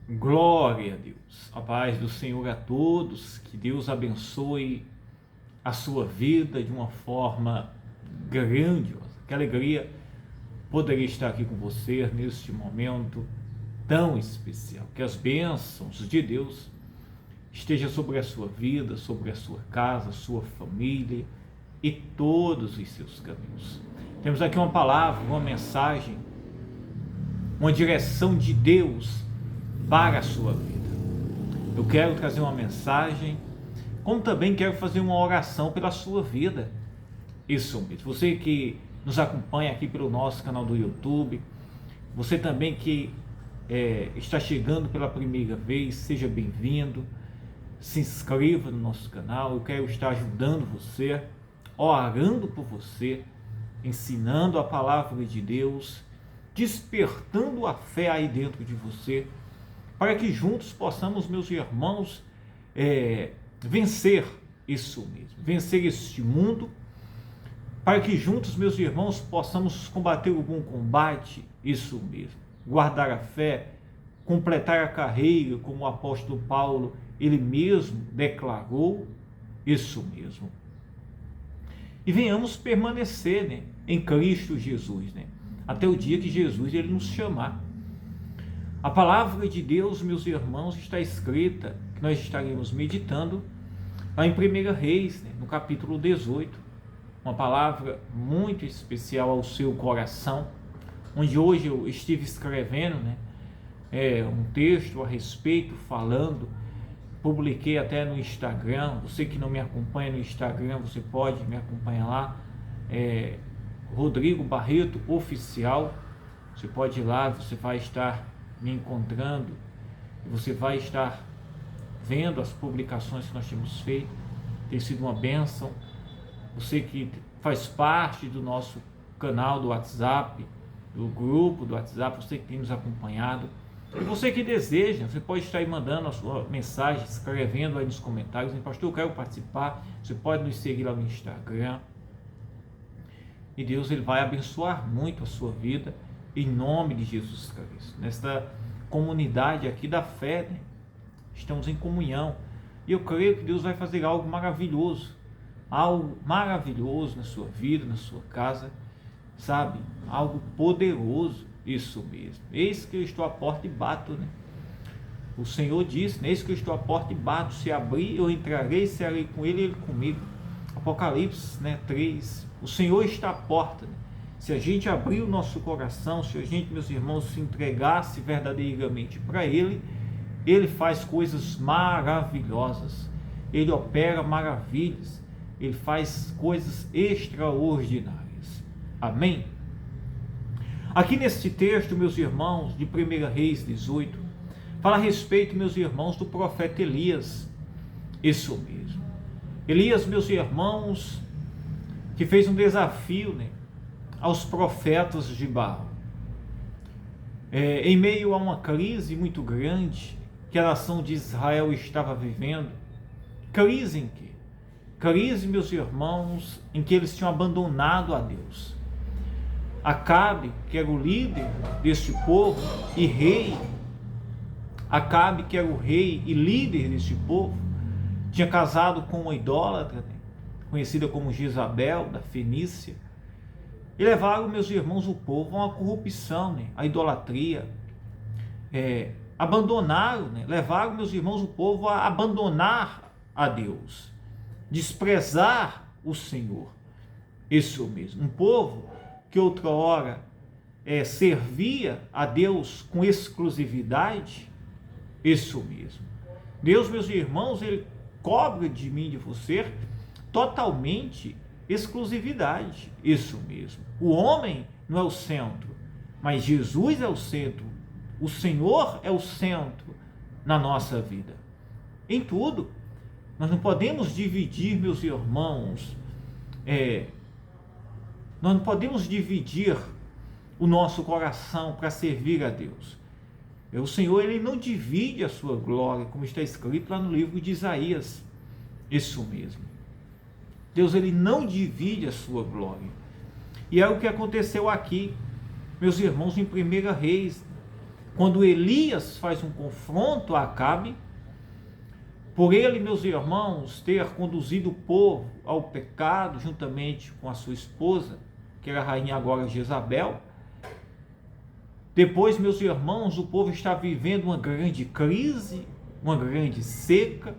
Glória a Deus. A paz do Senhor a todos. Que Deus abençoe a sua vida de uma forma grandiosa. Que alegria poder estar aqui com você neste momento tão especial. Que as bênçãos de Deus estejam sobre a sua vida, sobre a sua casa, sua família e todos os seus caminhos. Temos aqui uma palavra, uma mensagem, uma direção de Deus para a sua vida. Eu quero trazer uma mensagem, como também quero fazer uma oração pela sua vida. Isso mesmo. Você que nos acompanha aqui pelo nosso canal do YouTube, você também que está chegando pela primeira vez, seja bem-vindo. Se inscreva no nosso canal. Eu quero estar ajudando você, orando por você, ensinando a palavra de Deus, despertando a fé aí dentro de você, para que juntos possamos, meus irmãos, vencer isso mesmo, vencer este mundo, para que juntos, meus irmãos, possamos combater o bom combate, isso mesmo, guardar a fé, completar a carreira, como o apóstolo Paulo, ele mesmo declarou, isso mesmo. E venhamos permanecer, né, em Cristo Jesus, né, até o dia que Jesus ele nos chamar. A palavra de Deus, meus irmãos, está escrita, que nós estaremos meditando lá em 1 Reis, né, no capítulo 18, uma palavra muito especial ao seu coração, onde hoje eu estive escrevendo, né, um texto a respeito, falando, publiquei até no Instagram. Você que não me acompanha no Instagram, você pode me acompanhar lá, Rodrigo Barreto Oficial, você pode ir lá, você vai estar me encontrando, e você vai estar vendo as publicações que nós temos feito. Tem sido uma bênção. Você que faz parte do nosso canal do WhatsApp, do grupo do WhatsApp, você que tem nos acompanhado, e você que deseja, você pode estar aí mandando a sua mensagem, escrevendo aí nos comentários, pastor, eu quero participar. Você pode nos seguir lá no Instagram, e Deus ele vai abençoar muito a sua vida, em nome de Jesus Cristo. Nesta comunidade aqui da fé, né? Estamos em comunhão, e eu creio que Deus vai fazer algo maravilhoso na sua vida, na sua casa, sabe? Algo poderoso, isso mesmo. Eis que eu estou à porta e bato, né? O Senhor disse, né? Eis que eu estou à porta e bato, se abrir eu entrarei, serei com ele e ele comigo. Apocalipse, né, 3, o Senhor está à porta, né? Se a gente abrir o nosso coração, se a gente, meus irmãos, se entregasse verdadeiramente para Ele, Ele faz coisas maravilhosas, Ele opera maravilhas, Ele faz coisas extraordinárias. Amém? Aqui neste texto, meus irmãos, de 1 Reis 18, fala a respeito, meus irmãos, do profeta Elias. Isso mesmo. Elias, meus irmãos, que fez um desafio, né, aos profetas de Baal. Em meio a uma crise muito grande que a nação de Israel estava vivendo. Crise em quê? Crise, meus irmãos, em que eles tinham abandonado a Deus. Acabe, que era o líder deste povo e rei, Acabe, que era o rei e líder deste povo, tinha casado com uma idólatra, né, conhecida como Jezabel, da Fenícia, e levaram, meus irmãos, o povo a uma corrupção, né, a idolatria, abandonaram, né, levaram, meus irmãos, o povo a abandonar a Deus, desprezar o Senhor. Isso mesmo, um povo que outrora servia a Deus com exclusividade. Isso mesmo. Deus, meus irmãos, Ele cobra de mim e de você totalmente exclusividade. Isso mesmo. O homem não é o centro, mas Jesus é o centro. O Senhor é o centro na nossa vida. Em tudo. Nós não podemos dividir, meus irmãos, nós não podemos dividir o nosso coração para servir a Deus. O Senhor, Ele não divide a sua glória, como está escrito lá no livro de Isaías. Isso mesmo. Deus, Ele não divide a sua glória. E é o que aconteceu aqui, meus irmãos, em 1 Reis, quando Elias faz um confronto a Acabe, por ele, meus irmãos, ter conduzido o povo ao pecado, juntamente com a sua esposa, que era a rainha agora Jezabel. Depois, meus irmãos, o povo está vivendo uma grande crise, uma grande seca,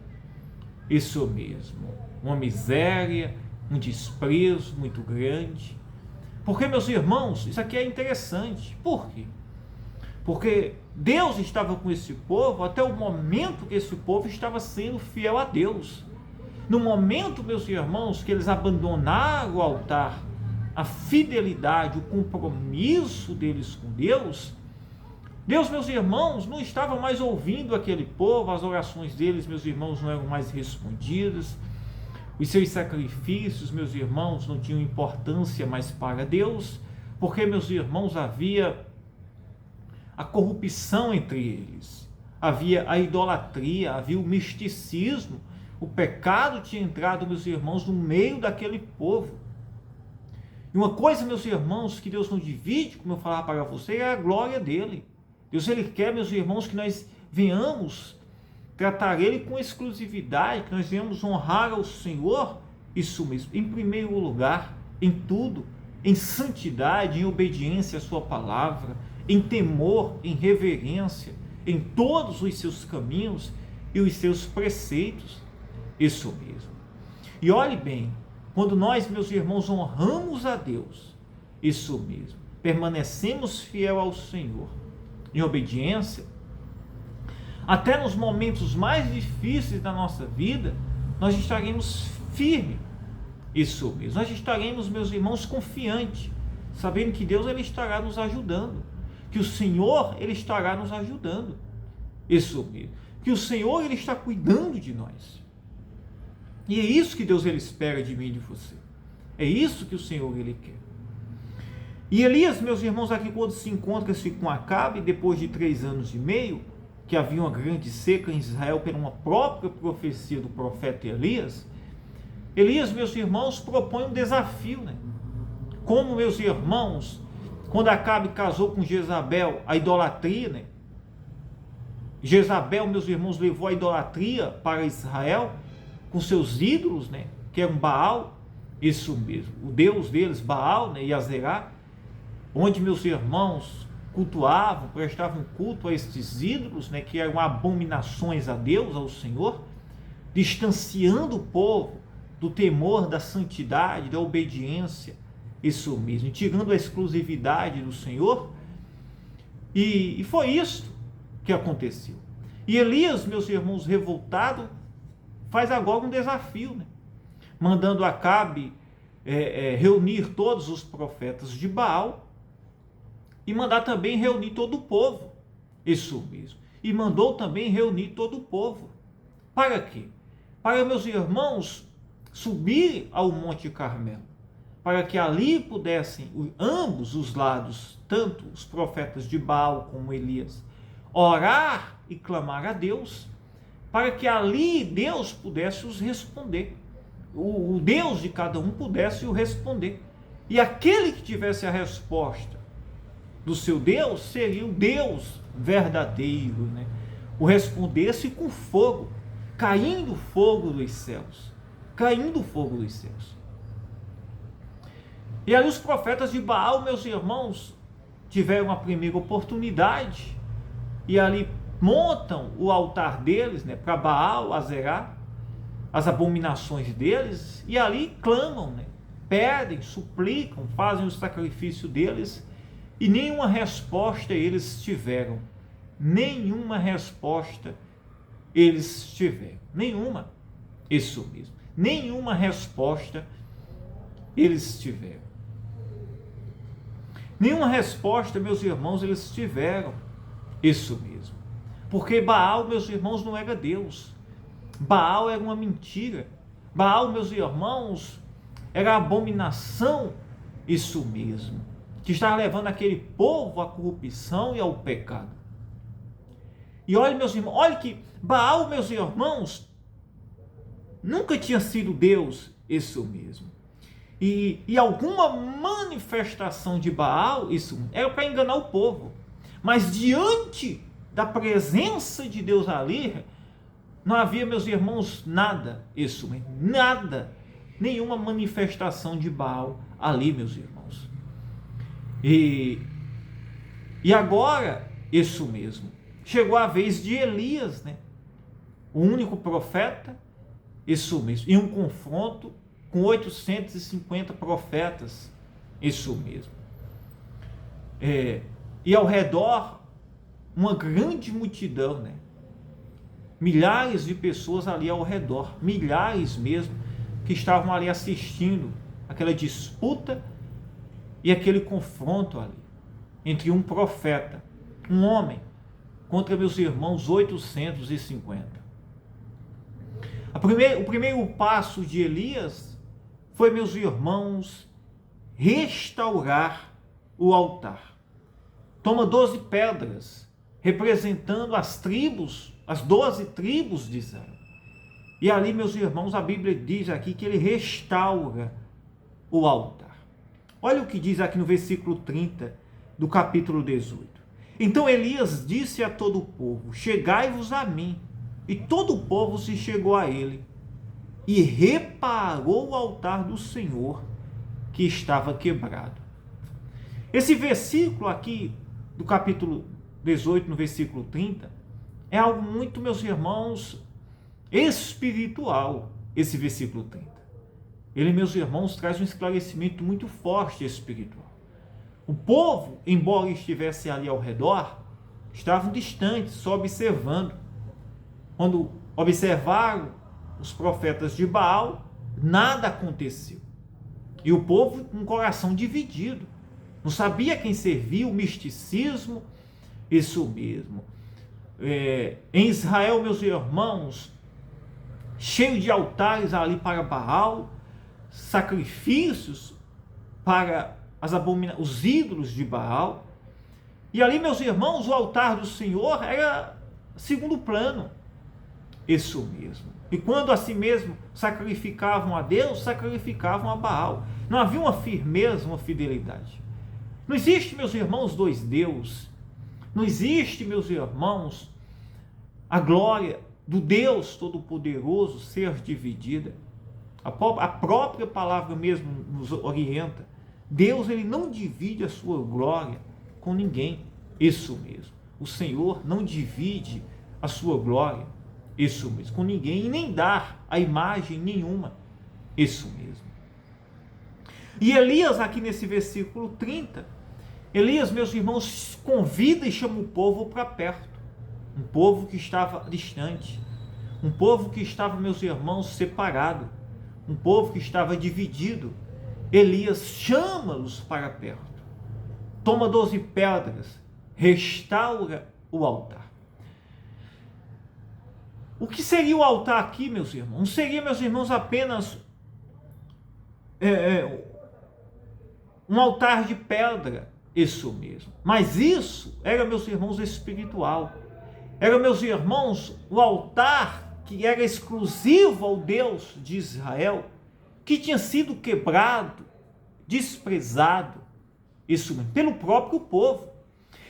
isso mesmo, uma miséria, um desprezo muito grande. Porque, meus irmãos, isso aqui é interessante. Por quê? Porque Deus estava com esse povo até o momento que esse povo estava sendo fiel a Deus. No momento, meus irmãos, que eles abandonaram o altar, a fidelidade, o compromisso deles com Deus, Deus, meus irmãos, não estava mais ouvindo aquele povo, as orações deles, meus irmãos, não eram mais respondidas, os seus sacrifícios, meus irmãos, não tinham importância mais para Deus, porque, meus irmãos, havia a corrupção entre eles, havia a idolatria, havia o misticismo, o pecado tinha entrado, meus irmãos, no meio daquele povo. E uma coisa, meus irmãos, que Deus não divide, como eu falava para você, é a glória dele. Deus, ele quer, meus irmãos, que nós venhamos tratar ele com exclusividade, que nós venhamos honrar ao Senhor, isso mesmo, em primeiro lugar, em tudo, em santidade, em obediência à sua palavra, em temor, em reverência, em todos os seus caminhos e os seus preceitos, isso mesmo. E olhe bem, quando nós, meus irmãos, honramos a Deus, isso mesmo, permanecemos fiel ao Senhor, em obediência, até nos momentos mais difíceis da nossa vida, nós estaremos firmes, isso mesmo, nós estaremos, meus irmãos, confiantes, sabendo que Deus, ele estará nos ajudando, que o Senhor, ele estará nos ajudando, isso mesmo, que o Senhor, ele está cuidando de nós. E é isso que Deus, ele espera de mim e de você. É isso que o Senhor, ele quer. E Elias, meus irmãos, aqui quando se encontra-se com Acabe, depois de 3 anos e meio, que havia uma grande seca em Israel por uma própria profecia do profeta Elias, Elias, meus irmãos, propõe um desafio, né? Como, meus irmãos, quando Acabe casou com Jezabel, a idolatria, né? Jezabel, meus irmãos, levou a idolatria para Israel, com seus ídolos, né, que eram Baal, isso mesmo, o deus deles, Baal, né, e Azerá, onde, meus irmãos, cultuavam, prestavam culto a estes ídolos, né, que eram abominações a Deus, ao Senhor, distanciando o povo do temor, da santidade, da obediência, isso mesmo, tirando a exclusividade do Senhor, e foi isso que aconteceu. E Elias, meus irmãos, revoltado, faz agora um desafio, né? Mandando Acabe reunir todos os profetas de Baal e mandar também reunir todo o povo, isso mesmo, e mandou também reunir todo o povo, para quê? Para, meus irmãos, subir ao Monte Carmelo, para que ali pudessem ambos os lados, tanto os profetas de Baal como Elias, orar e clamar a Deus, para que ali Deus pudesse os responder, o Deus de cada um pudesse o responder, e aquele que tivesse a resposta do seu Deus, seria o Deus verdadeiro, né? O respondesse com fogo, caindo fogo dos céus, caindo fogo dos céus. E ali os profetas de Baal, meus irmãos, tiveram a primeira oportunidade, e ali montam o altar deles, né, para Baal, Azerá, as abominações deles, e ali clamam, né, pedem, suplicam, fazem o sacrifício deles, e nenhuma resposta eles tiveram, nenhuma resposta eles tiveram, nenhuma, isso mesmo, nenhuma resposta eles tiveram, nenhuma resposta, meus irmãos, eles tiveram, isso mesmo. Porque Baal, meus irmãos, não era Deus. Baal era uma mentira. Baal, meus irmãos, era a abominação, isso mesmo, que estava levando aquele povo à corrupção e ao pecado. E olha, meus irmãos, olha que Baal, meus irmãos, nunca tinha sido Deus, isso mesmo. E alguma manifestação de Baal, isso era para enganar o povo. Mas diante da presença de Deus ali, não havia, meus irmãos, nada, isso mesmo, nada, nenhuma manifestação de Baal ali, meus irmãos. E agora, isso mesmo, chegou a vez de Elias, né? O único profeta, isso mesmo, em um confronto com 850 profetas, isso mesmo. E ao redor, uma grande multidão, né? Milhares de pessoas ali ao redor, milhares mesmo, que estavam ali assistindo aquela disputa e aquele confronto ali, entre um profeta, um homem, contra, meus irmãos, 850. O primeiro passo de Elias foi, meus irmãos, restaurar o altar. Toma 12 pedras, representando as 12 tribos de Israel. E ali, meus irmãos, a Bíblia diz aqui que ele restaura o altar. Olha o que diz aqui no versículo 30 do capítulo 18. Então Elias disse a todo o povo: chegai-vos a mim. E todo o povo se chegou a ele e reparou o altar do Senhor que estava quebrado. Esse versículo aqui do capítulo 18, no versículo 30, é algo muito, meus irmãos, espiritual, esse versículo 30. Ele, meus irmãos, traz um esclarecimento muito forte espiritual. O povo, embora estivesse ali ao redor, estavam distantes, só observando. Quando observaram os profetas de Baal, nada aconteceu. E o povo com o coração dividido. Não sabia quem servia, o misticismo, isso mesmo. Em Israel, meus irmãos, cheio de altares ali para Baal, sacrifícios para os ídolos de Baal. E ali, meus irmãos, o altar do Senhor era segundo plano. Isso mesmo. E quando assim mesmo sacrificavam a Deus, sacrificavam a Baal. Não havia uma firmeza, uma fidelidade. Não existe, meus irmãos, dois deuses. Não existe, meus irmãos, a glória do Deus Todo-Poderoso ser dividida. A própria palavra mesmo nos orienta. Deus, ele não divide a sua glória com ninguém. Isso mesmo. O Senhor não divide a sua glória, isso mesmo, com ninguém, e nem dá a imagem nenhuma. Isso mesmo. E Elias, aqui nesse versículo 30, Elias, meus irmãos, convida e chama o povo para perto. Um povo que estava distante. Um povo que estava, meus irmãos, separado. Um povo que estava dividido. Elias chama-los para perto. Toma 12 pedras. Restaura o altar. O que seria o altar aqui, meus irmãos? Não seria, meus irmãos, apenas um altar de pedra, isso mesmo. Mas isso era, meus irmãos, espiritual. Era, meus irmãos, o altar que era exclusivo ao Deus de Israel, que tinha sido quebrado, desprezado, isso mesmo, pelo próprio povo.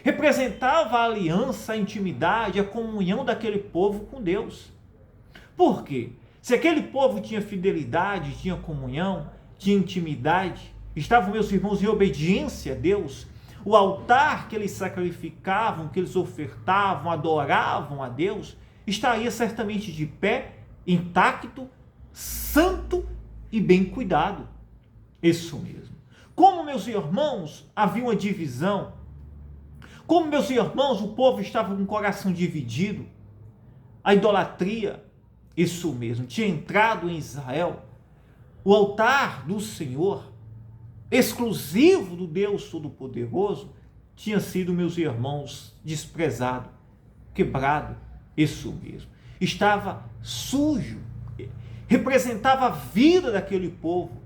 Representava a aliança, a intimidade, a comunhão daquele povo com Deus. Por quê? Se aquele povo tinha fidelidade, tinha comunhão, tinha intimidade, estavam, meus irmãos, em obediência a Deus, o altar que eles sacrificavam, que eles ofertavam, adoravam a Deus, estaria certamente de pé, intacto, santo e bem cuidado. Isso mesmo. Como, meus irmãos, havia uma divisão, como, meus irmãos, o povo estava com o coração dividido, a idolatria, isso mesmo, tinha entrado em Israel, o altar do Senhor, exclusivo do Deus Todo-Poderoso, tinha sido, meus irmãos, desprezado, quebrado, isso mesmo. Estava sujo, representava a vida daquele povo,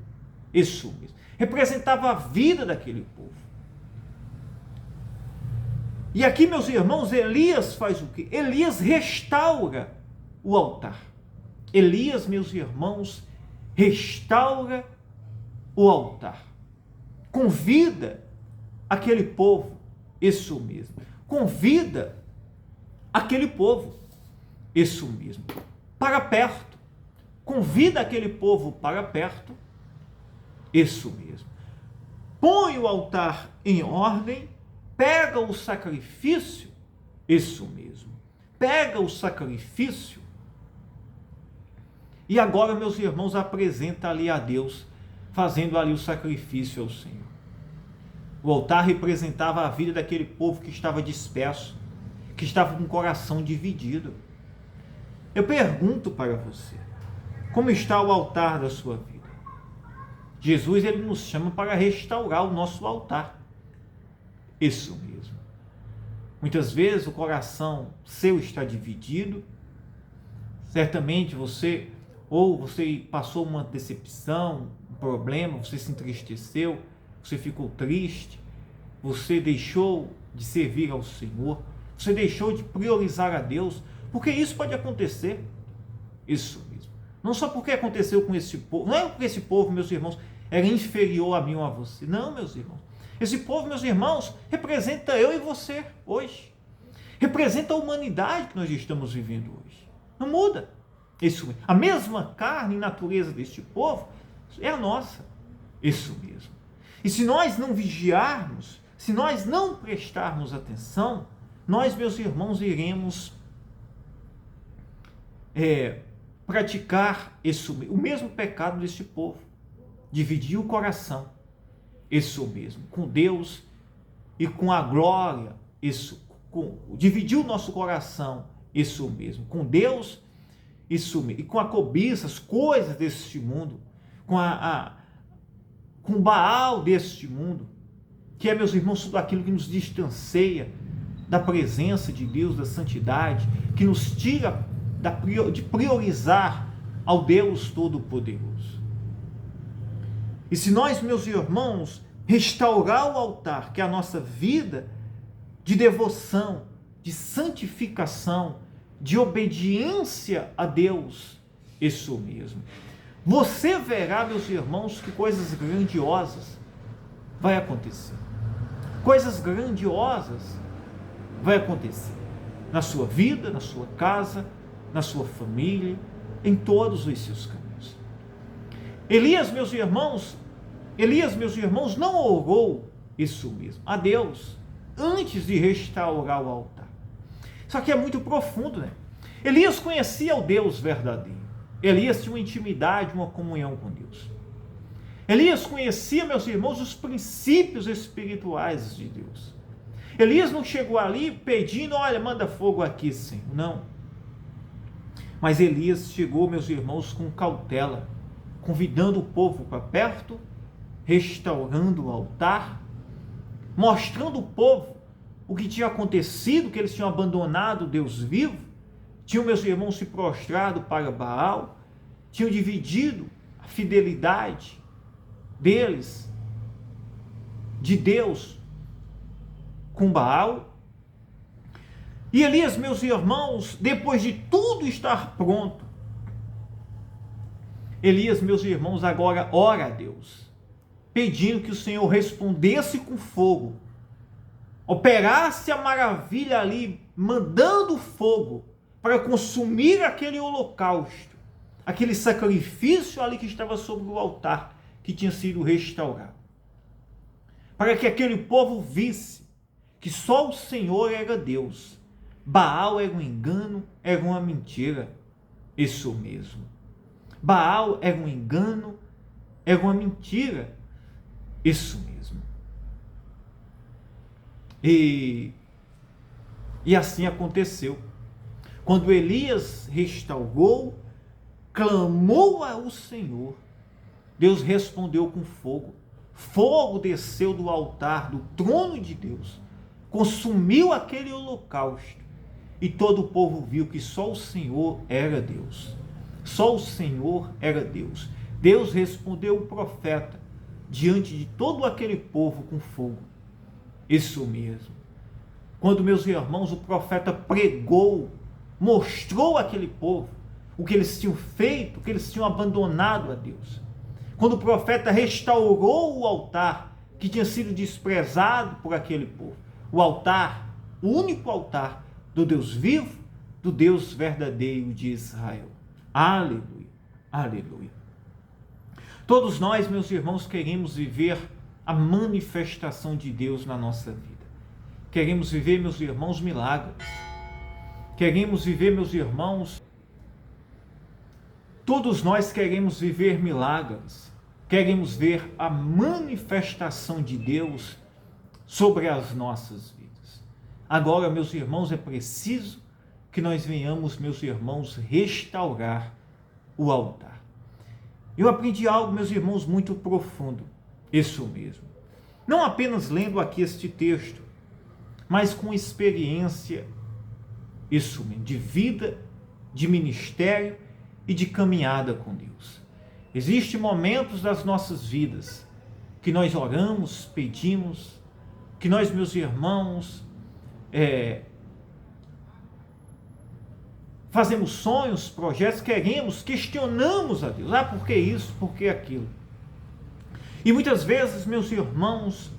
isso mesmo, representava a vida daquele povo. E aqui, meus irmãos, Elias faz o quê? Elias restaura o altar. Elias, meus irmãos, restaura o altar. Convida aquele povo, isso mesmo. convida aquele povo, isso mesmo, para perto. Convida aquele povo para perto, isso mesmo. Põe o altar em ordem, pega o sacrifício, isso mesmo. Pega o sacrifício e agora, meus irmãos, apresenta ali a Deus, fazendo ali o sacrifício ao Senhor. O altar representava a vida daquele povo que estava disperso, que estava com o coração dividido. Eu pergunto para você, como está o altar da sua vida? Jesus, ele nos chama para restaurar o nosso altar. Isso mesmo. Muitas vezes o coração seu está dividido. Certamente você passou uma decepção, um problema, você se entristeceu, você ficou triste, você deixou de servir ao Senhor, você deixou de priorizar a Deus, porque isso pode acontecer. Isso mesmo. Não só porque aconteceu com esse povo, não é porque esse povo, meus irmãos, era inferior a mim ou a você. Não, meus irmãos. Esse povo, meus irmãos, representa eu e você hoje. Representa a humanidade que nós estamos vivendo hoje. Não muda. Isso mesmo. A mesma carne e natureza deste povo é a nossa. Isso mesmo. E se nós não vigiarmos, se nós não prestarmos atenção, nós, meus irmãos, iremos praticar o mesmo pecado deste povo. Dividir o coração, isso mesmo, com Deus e com a glória, dividir o nosso coração, isso mesmo, com Deus, isso mesmo, e com a cobiça, as coisas deste mundo, com o Baal deste mundo, que é, meus irmãos, tudo aquilo que nos distancia da presença de Deus, da santidade, que nos tira de priorizar ao Deus Todo-Poderoso. E se nós, meus irmãos, restaurar o altar, que é a nossa vida de devoção, de santificação, de obediência a Deus, isso mesmo, você verá, meus irmãos, que coisas grandiosas vai acontecer. Coisas grandiosas vai acontecer na sua vida, na sua casa, na sua família, em todos os seus caminhos. Elias, meus irmãos, não orou isso mesmo, a Deus, antes de restaurar o altar. Isso aqui é muito profundo, né? Elias conhecia o Deus verdadeiro. Elias tinha uma intimidade, uma comunhão com Deus. Elias conhecia, meus irmãos, os princípios espirituais de Deus. Elias não chegou ali pedindo, olha, manda fogo aqui, Senhor. Não. Mas Elias chegou, meus irmãos, com cautela, convidando o povo para perto, restaurando o altar, mostrando ao povo o que tinha acontecido, que eles tinham abandonado o Deus vivo, tinham, meus irmãos, se prostrado para Baal, tinham dividido a fidelidade deles, de Deus, com Baal. E Elias, meus irmãos, depois de tudo estar pronto, Elias, meus irmãos, agora ora a Deus, pedindo que o Senhor respondesse com fogo, operasse a maravilha ali, mandando fogo para consumir aquele holocausto, aquele sacrifício ali que estava sobre o altar, que tinha sido restaurado, para que aquele povo visse que só o Senhor era Deus, Baal era um engano, era uma mentira, isso mesmo, Baal era um engano, era uma mentira, isso mesmo. E assim aconteceu. Quando Elias restaurou, clamou ao Senhor, Deus respondeu com fogo. Fogo desceu do altar, do trono de Deus, consumiu aquele holocausto, e todo o povo viu que só o Senhor era Deus. Só o Senhor era Deus. Deus respondeu o profeta diante de todo aquele povo com fogo. Isso mesmo. Quando, meus irmãos, o profeta pregou, mostrou àquele povo o que eles tinham feito, o que eles tinham abandonado a Deus. Quando o profeta restaurou o altar que tinha sido desprezado por aquele povo, o altar o único altar do Deus vivo, do Deus verdadeiro de Israel. Aleluia, aleluia. Todos nós, meus irmãos, queremos viver a manifestação de Deus na nossa vida. Queremos viver, meus irmãos, milagres. Queremos viver, meus irmãos, todos nós queremos viver milagres. Queremos ver a manifestação de Deus sobre as nossas vidas. Agora, meus irmãos, é preciso que nós venhamos, meus irmãos, restaurar o altar. Eu aprendi algo, meus irmãos, muito profundo. Isso mesmo. Não apenas lendo aqui este texto, mas com experiência, isso mesmo, de vida, de ministério e de caminhada com Deus. Existem momentos das nossas vidas que nós oramos, pedimos, que nós, meus irmãos, fazemos sonhos, projetos, queremos, questionamos a Deus. Por que isso? Por que aquilo? E muitas vezes, meus irmãos,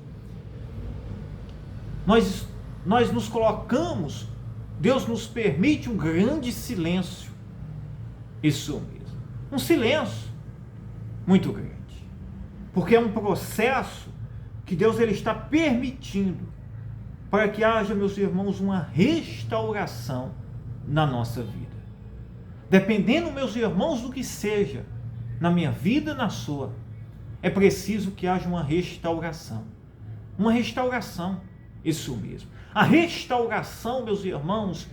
nós nos colocamos, Deus nos permite um grande silêncio. Isso mesmo. Um silêncio muito grande. Porque é um processo que Deus ele está permitindo para que haja, meus irmãos, uma restauração na nossa vida. Dependendo, meus irmãos, do que seja, na minha vida, na sua, é preciso que haja uma restauração. Uma restauração, isso mesmo. A restauração, meus irmãos,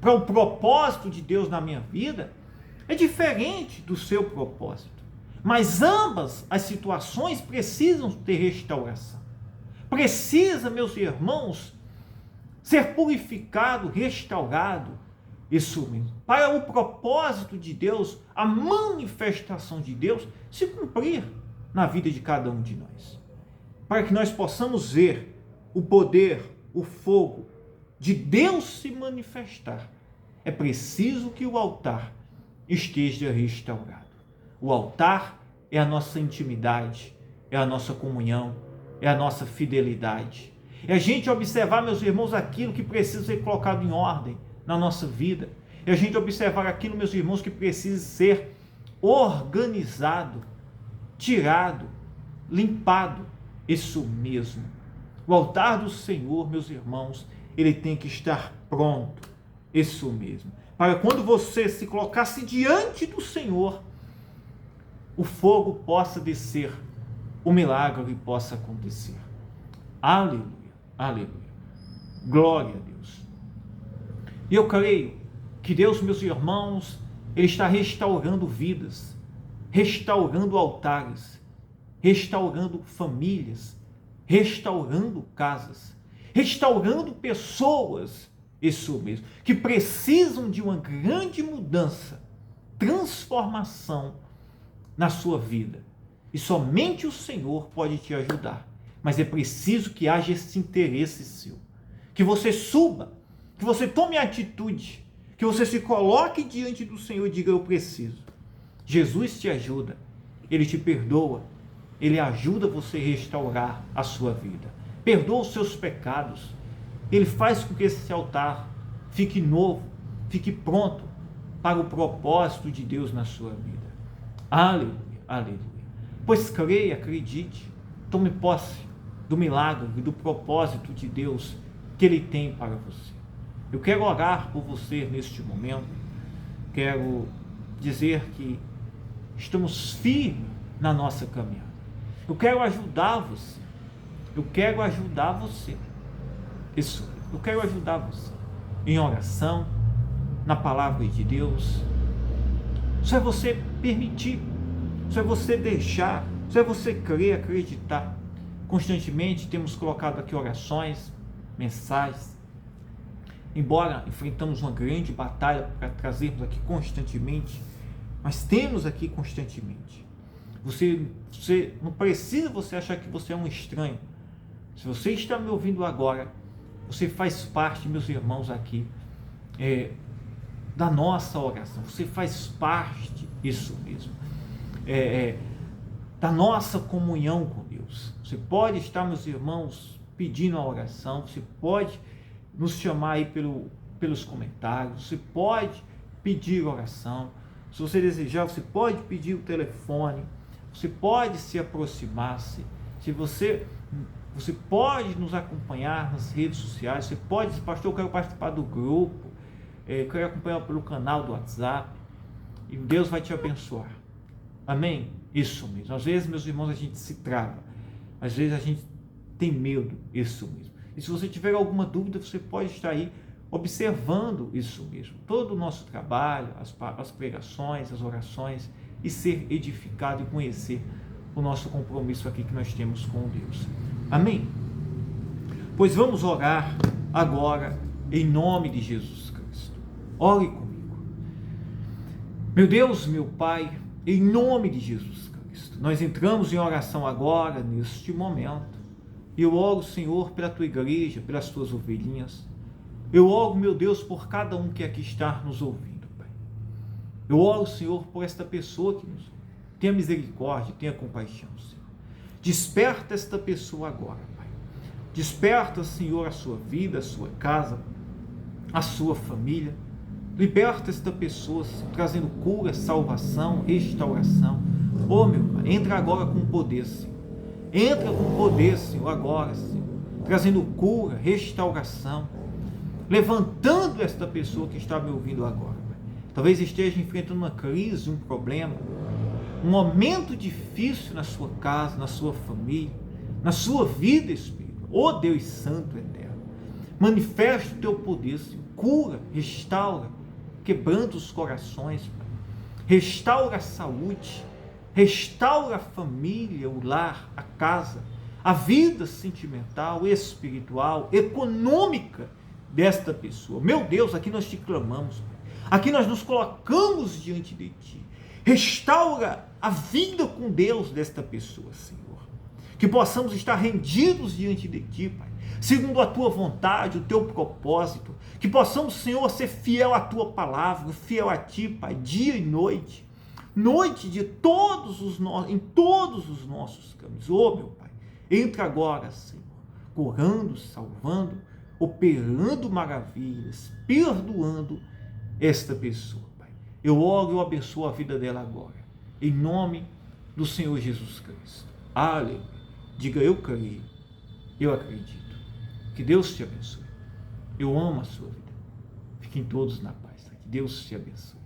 para o propósito de Deus na minha vida, é diferente do seu propósito. Mas ambas as situações precisam ter restauração. Precisa, meus irmãos, ser purificado, restaurado, isso mesmo, para o propósito de Deus, a manifestação de Deus se cumprir na vida de cada um de nós. Para que nós possamos ver o poder, o fogo de Deus se manifestar, é preciso que o altar esteja restaurado. O altar é a nossa intimidade, é a nossa comunhão, é a nossa fidelidade. É a gente observar, meus irmãos, aquilo que precisa ser colocado em ordem na nossa vida. É a gente observar aquilo, meus irmãos, que precisa ser organizado, tirado, limpado. Isso mesmo. O altar do Senhor, meus irmãos, ele tem que estar pronto. Isso mesmo. Para quando você se colocasse diante do Senhor, o fogo possa descer, o milagre possa acontecer. Aleluia, aleluia. Glória a Deus. E eu creio que Deus, meus irmãos, ele está restaurando vidas, restaurando altares, restaurando famílias, restaurando casas, restaurando pessoas, isso mesmo, que precisam de uma grande mudança, transformação na sua vida. E somente o Senhor pode te ajudar. Mas é preciso que haja esse interesse seu. Que você suba, que você tome atitude, que você se coloque diante do Senhor e diga: eu preciso. Jesus te ajuda, Ele te perdoa, Ele ajuda você a restaurar a sua vida. Perdoa os seus pecados. Ele faz com que esse altar fique novo, fique pronto para o propósito de Deus na sua vida. Aleluia, aleluia. Pois creia, acredite, tome posse do milagre e do propósito de Deus que Ele tem para você. Eu quero orar por você neste momento. Quero dizer que estamos firmes na nossa caminhada. Eu quero ajudar você. Eu quero ajudar você. Isso, eu quero ajudar você em oração, na palavra de Deus. Só é você permitir, só é você deixar, só é você crer, acreditar. Constantemente temos colocado aqui orações, mensagens. Embora enfrentamos uma grande batalha para trazermos aqui constantemente, mas temos aqui constantemente. Você não precisa você achar que você é um estranho. Se você está me ouvindo agora, você faz parte, meus irmãos, aqui da nossa oração. Você faz parte, isso mesmo, da nossa comunhão com Deus. Você pode estar, meus irmãos, pedindo a oração, você pode nos chamar aí pelos comentários, você pode pedir oração. Se você desejar, você pode pedir o telefone, você pode se aproximar-se. Se você pode nos acompanhar nas redes sociais, você pode dizer, pastor, eu quero participar do grupo, eu quero acompanhar pelo canal do WhatsApp, e Deus vai te abençoar. Amém? Isso mesmo. Às vezes, meus irmãos, a gente se trava, às vezes a gente tem medo, isso mesmo. E se você tiver alguma dúvida, você pode estar aí observando isso mesmo, todo o nosso trabalho, as pregações, as orações, e ser edificado e conhecer o nosso compromisso aqui que nós temos com Deus. Amém? Pois vamos orar agora em nome de Jesus Cristo. Ore comigo. Meu Deus, meu Pai, em nome de Jesus Cristo, nós entramos em oração agora, neste momento, e eu oro, Senhor, pela Tua igreja, pelas Tuas ovelhinhas. Eu oro, meu Deus, por cada um que aqui está nos ouvindo, Pai. Eu oro, Senhor, por esta pessoa que nos ouve. Tenha misericórdia, tenha compaixão, Senhor. Desperta esta pessoa agora, Pai. Desperta, Senhor, a sua vida, a sua casa, a sua família. Liberta esta pessoa, Senhor, trazendo cura, salvação, restauração. Oh, meu Pai, entra agora com poder, Senhor. Entra com poder, Senhor, agora, Senhor. Trazendo cura, restauração. Levantando esta pessoa que está me ouvindo agora. Pai. Talvez esteja enfrentando uma crise, um problema, um momento difícil na sua casa, na sua família, na sua vida espiritual. Oh Deus Santo Eterno, manifesta o teu poder, Senhor. Cura, restaura, quebranta os corações, Pai. Restaura a saúde, restaura a família, o lar, a casa, a vida sentimental, espiritual, econômica desta pessoa. Meu Deus, aqui nós te clamamos, Pai. Aqui nós nos colocamos diante de Ti. Restaura a vida com Deus desta pessoa, Senhor. Que possamos estar rendidos diante de Ti, Pai, segundo a Tua vontade, o Teu propósito. Que possamos, Senhor, ser fiel à Tua palavra, fiel a Ti, Pai, dia e noite. Noite de em todos os nossos caminhos. Oh, meu Pai, entra agora, Senhor, curando, salvando, operando maravilhas, perdoando esta pessoa, Pai. Eu oro e eu abençoo a vida dela agora, em nome do Senhor Jesus Cristo. Aleluia. Diga, eu creio, eu acredito. Que Deus te abençoe. Eu amo a sua vida. Fiquem todos na paz. Que Deus te abençoe.